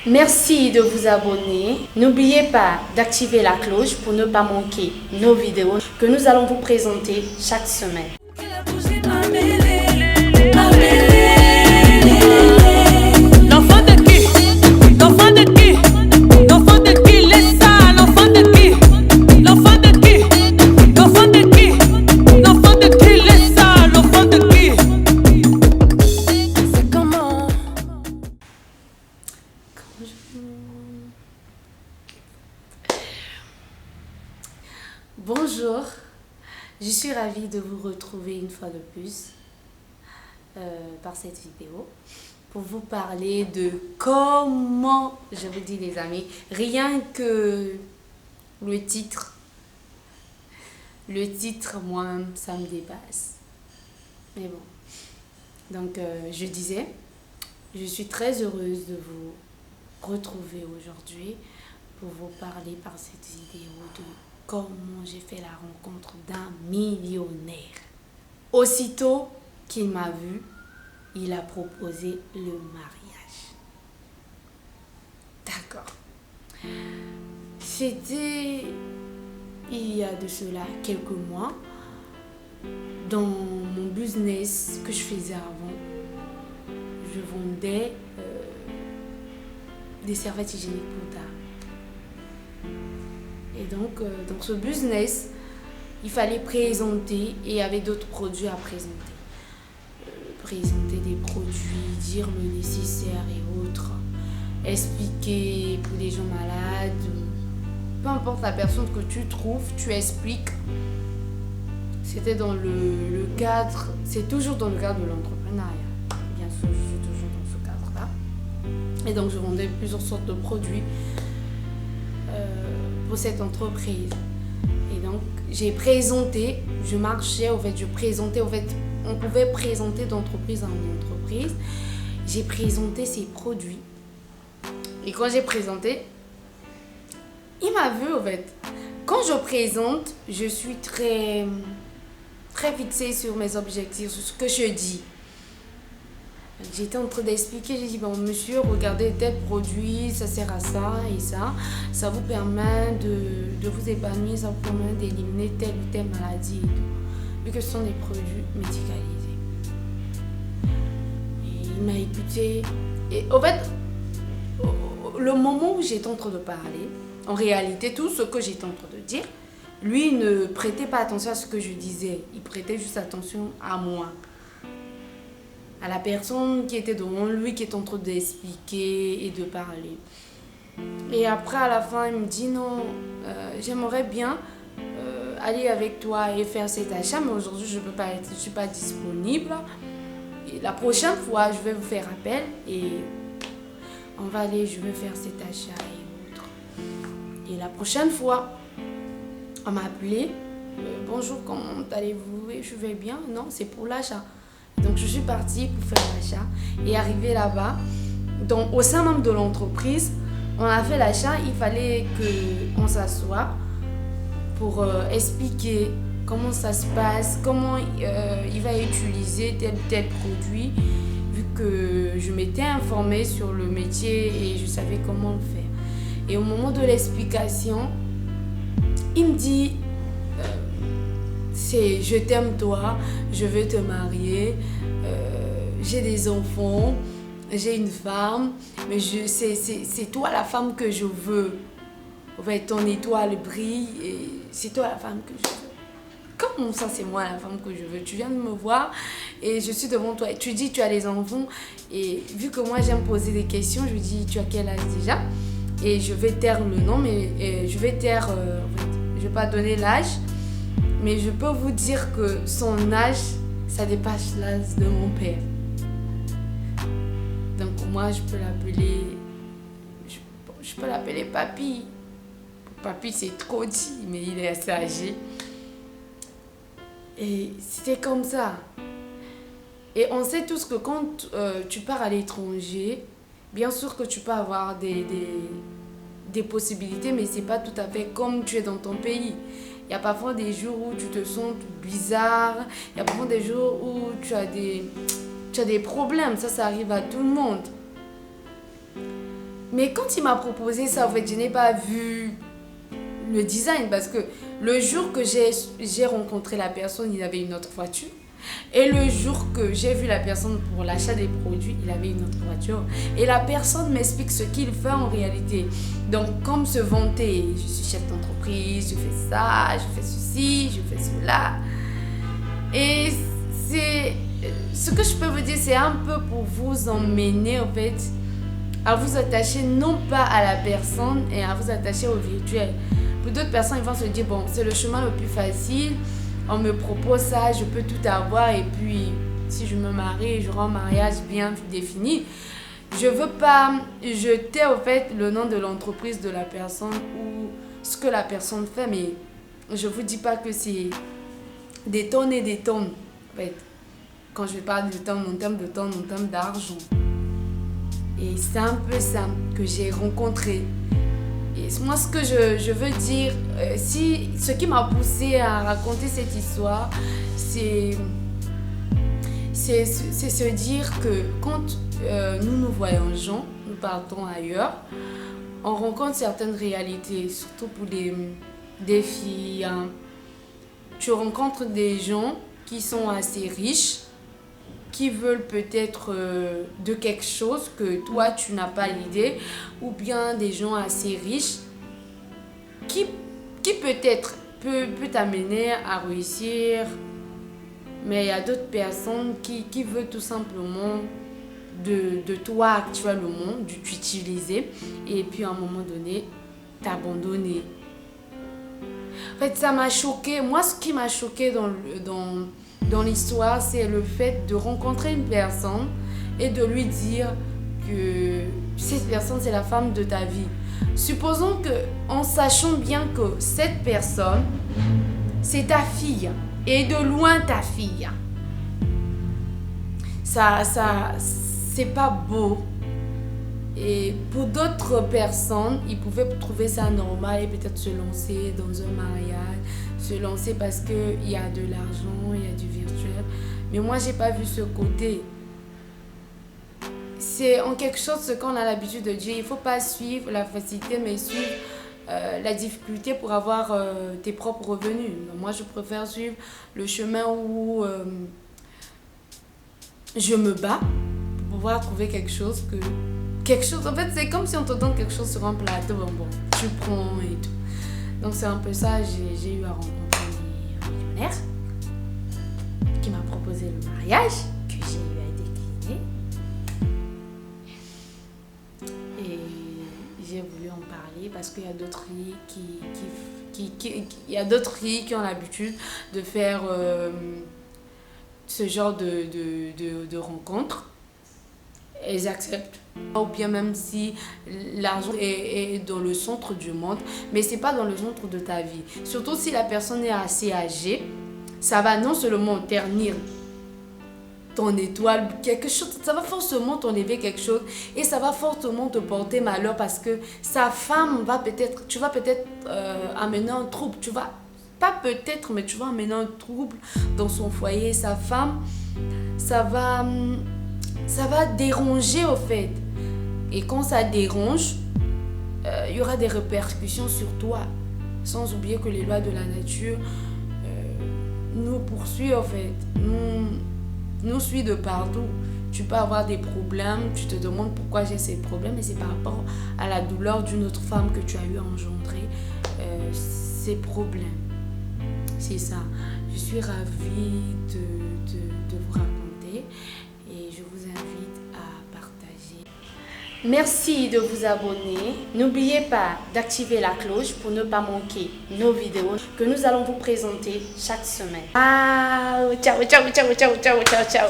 Merci de vous abonner. N'oubliez pas d'activer la cloche pour ne pas manquer nos vidéos que nous allons vous présenter chaque semaine. L'enfant de qui? L'enfant de qui? L'enfant de qui? Laisse ça, l'enfant de qui? L'enfant de qui? L'enfant de qui? L'enfant de qui? Laisse ça, l'enfant de qui? C'est comment? Bonjour, je suis ravie de vous retrouver une fois de plus par cette vidéo pour vous parler de comment, je vous dis les amis, rien que le titre, moi, ça me dépasse. Mais bon, donc je disais, je suis très heureuse de vous retrouver aujourd'hui pour vous parler par cette vidéo de comment j'ai fait la rencontre d'un millionnaire. Aussitôt qu'il m'a vu, il a proposé le mariage. D'accord. C'était il y a de cela quelques mois, dans mon business que je faisais avant, je vendais des serviettes hygiéniques potables. Et donc, dans ce business, il fallait présenter et il y avait d'autres produits à présenter. Présenter des produits, dire le nécessaire et autres, expliquer pour les gens malades, peu importe la personne que tu trouves, tu expliques. C'était dans le cadre, c'est toujours dans le cadre de l'entrepreneuriat. Bien sûr, je suis toujours dans ce cadre-là. Et donc, je vendais plusieurs sortes de produits pour cette entreprise. Et donc, j'ai présenté, je marchais, je présentais, on pouvait présenter d'entreprise en entreprise. J'ai présenté ces produits. Et quand j'ai présenté, il m'a vu, Quand je présente, je suis très fixée sur mes objectifs, sur ce que je dis. J'étais en train d'expliquer, j'ai dit, bon monsieur, regardez tel produit, ça sert à ça et ça vous permet de vous épanouir, ça vous permet d'éliminer telle ou telle maladie et tout, vu que ce sont des produits médicalisés. Et il m'a écouté, et le moment où j'étais en train de parler, en réalité, tout ce que j'étais en train de dire, lui ne prêtait pas attention à ce que je disais, il prêtait juste attention à moi. À la personne qui était devant lui, qui était en train d'expliquer et de parler. Et après, à la fin, il me dit non, j'aimerais bien aller avec toi et faire cet achat, mais aujourd'hui, je ne suis pas disponible. Et la prochaine fois, je vais vous faire appel et on va aller, je vais faire cet achat et autres. Et la prochaine fois, on m'a appelé. Bonjour, comment allez-vous? Je vais bien. Non, c'est pour l'achat. Donc, je suis partie pour faire l'achat et arrivé là-bas, au sein même de l'entreprise, on a fait l'achat. Il fallait qu'on s'assoie pour expliquer comment ça se passe, comment il va utiliser tel ou tel produit, vu que je m'étais informée sur le métier et je savais comment le faire. Et au moment de l'explication, il me dit... je t'aime toi, je veux te marier, j'ai des enfants, j'ai une femme, mais c'est toi la femme que je veux. Ton étoile brille et c'est toi la femme que je veux. Comment ça, c'est moi la femme que je veux? Tu viens de me voir et je suis devant toi. Tu dis tu as des enfants et vu que moi j'aime poser des questions, je lui dis tu as quel âge déjà? Et je vais taire le nom, mais je vais taire, je vais pas donner l'âge. Mais je peux vous dire que son âge, ça dépasse l'âge de mon père. Donc moi, je peux l'appeler papy. Papy, c'est trop dit, mais il est assez âgé. Et c'était comme ça. Et on sait tous que quand tu pars à l'étranger, bien sûr que tu peux avoir des possibilités, mais c'est pas tout à fait comme tu es dans ton pays. Il y a parfois des jours où tu te sens bizarre. Il y a parfois des jours où tu as des problèmes. Ça arrive à tout le monde. Mais quand il m'a proposé ça, en fait, je n'ai pas vu le design parce que le jour que j'ai rencontré la personne, il avait une autre voiture. Et le jour que j'ai vu la personne pour l'achat des produits, il avait une autre voiture. Et la personne m'explique ce qu'il fait en réalité. Donc, comme se vanter, je suis chef d'entreprise, je fais ça, je fais ceci, je fais cela. Et c'est ce que je peux vous dire, c'est un peu pour vous emmener en fait à vous attacher non pas à la personne et à vous attacher au virtuel. Pour d'autres personnes, ils vont se dire, bon, c'est le chemin le plus facile, on me propose ça, je peux tout avoir et puis si je me marie, j'aurai un mariage bien défini. Je veux pas jeter en fait le nom de l'entreprise de la personne ou ce que la personne fait, mais je vous dis pas que c'est des tonnes et des tonnes. En fait, quand je parle de tonnes, en termes de tonnes, en termes d'argent. Et c'est un peu ça que j'ai rencontré. Et moi, ce que je veux dire, ce qui m'a poussé à raconter cette histoire, c'est se dire que quand nous voyageons, nous partons ailleurs, on rencontre certaines réalités, surtout pour des filles. Hein. Tu rencontres des gens qui sont assez riches, qui veulent peut-être de quelque chose que toi tu n'as pas l'idée, ou bien des gens assez riches qui peut-être peut t'amener à réussir, mais il y a d'autres personnes qui veulent tout simplement de toi actuellement, de t'utiliser et puis à un moment donné t'abandonner. En fait, ça m'a choqué. Moi, ce qui m'a choqué dans l'histoire, c'est le fait de rencontrer une personne et de lui dire que cette personne, c'est la femme de ta vie. Supposons que, en sachant bien que cette personne, c'est ta fille, et de loin ta fille. Ça, c'est pas beau. Et pour d'autres personnes, ils pouvaient trouver ça normal et peut-être se lancer dans un mariage, se lancer parce qu'il y a de l'argent, il y a du virtuel. Mais moi, j'ai pas vu ce côté. C'est en quelque chose ce qu'on a l'habitude de dire. Il ne faut pas suivre la facilité, mais suivre la difficulté pour avoir tes propres revenus. Donc, moi, je préfère suivre le chemin où je me bats pour pouvoir trouver quelque chose. En fait, c'est comme si on te donne quelque chose sur un plateau. Bon, tu prends et tout. Donc, c'est un peu ça. J'ai eu à rencontrer un millionnaire qui m'a proposé le mariage, que j'ai eu à décliner. Et j'ai voulu en parler parce qu'il y a d'autres filles qui ont l'habitude de faire ce genre de rencontres. Elles acceptent. Ou bien même si l'argent est dans le centre du monde, mais c'est pas dans le centre de ta vie. Surtout si la personne est assez âgée, ça va non seulement ternir ton étoile, quelque chose, ça va forcément t'enlever quelque chose et ça va fortement te porter malheur parce que sa femme tu vas peut-être amener un trouble, tu vas amener un trouble dans son foyer. Sa femme, ça va déranger au fait. Et quand ça dérange, il y aura des répercussions sur toi. Sans oublier que les lois de la nature nous poursuivent en fait. Nous suivent de partout. Tu peux avoir des problèmes, tu te demandes pourquoi j'ai ces problèmes, et c'est par rapport à la douleur d'une autre femme que tu as eu à engendrer ces problèmes. C'est ça. Je suis ravie de vous raconter et je vous invite à partager. Merci de vous abonner. N'oubliez pas d'activer la cloche pour ne pas manquer nos vidéos que nous allons vous présenter chaque semaine. Ciao, ciao, ciao, ciao, ciao, ciao, ciao.